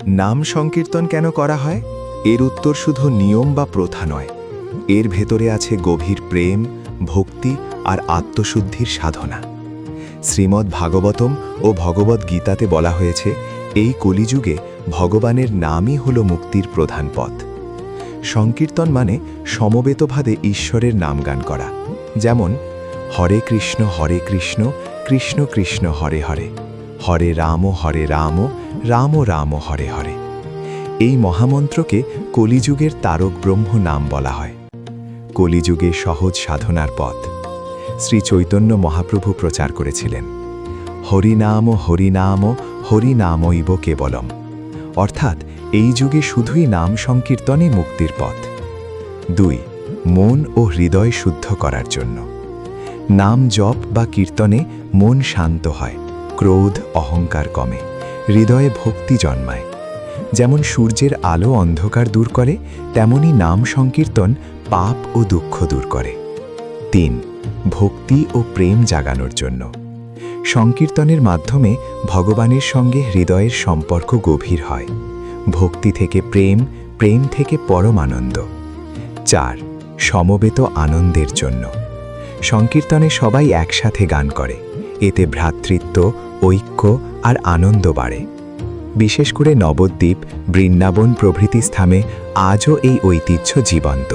নাম সংকীর্তন কেন করা হয়? এর উত্তর শুধু নিয়ম বা প্রথা নয়। এর ভেতরে আছে গভীর প্রেম, ভক্তি আর আত্মশুদ্ধির সাধনা। শ্রীমদ্ ভাগবতম ও ভগবদ্ গীতাতে বলা হয়েছে, এই কলিযুগে ভগবানের নামই হল মুক্তির প্রধান পথ। সংকীর্তন মানে সমবেতভাবে ঈশ্বরের নামগান করা। যেমন হরে কৃষ্ণ কৃষ্ণ কৃষ্ণ হরে হরে, হরে রাম রাম রাম হরে হরে। এই মহামন্ত্রকে কলিযুগের তারক ব্রহ্ম নাম বলা হয়। কলিযুগে সহজ সাধনার পথ শ্রী চৈতন্য মহাপ্রভু প্রচার করেছিলেন। হরিনাম হরিনাম হরিনামৈব কেবলম, অর্থাৎ এই যুগে শুধুই নাম সংকীর্তনই মুক্তির পথ। 2. মন ও হৃদয় শুদ্ধ করার জন্য। নাম জপ বা কীর্তনে মন শান্ত হয়, ক্রোধ অহংকার কমে, হৃদয়ে ভক্তি জন্মায়। যেমন সূর্যের আলো অন্ধকার দূর করে, তেমনি নাম সংকীর্তন পাপ ও দুঃখ দূর করে। 3. ভক্তি ও প্রেম জাগানোর জন্য। সংকীর্তনের মাধ্যমে ভগবানের সঙ্গে হৃদয়ের সম্পর্ক গভীর হয়। ভক্তি থেকে প্রেম, প্রেম থেকে পরম আনন্দ। 4. সমবেত আনন্দের জন্য। সংকীর্তনে সবাই একসাথে গান করে, এতে ভ্রাতৃত্ব, ঐক্য আর আনন্দ বাড়ে। বিশেষ করে নবদ্বীপ, বৃন্দাবন প্রভৃতি স্থানে আজও এই ঐতিহ্য জীবন্ত।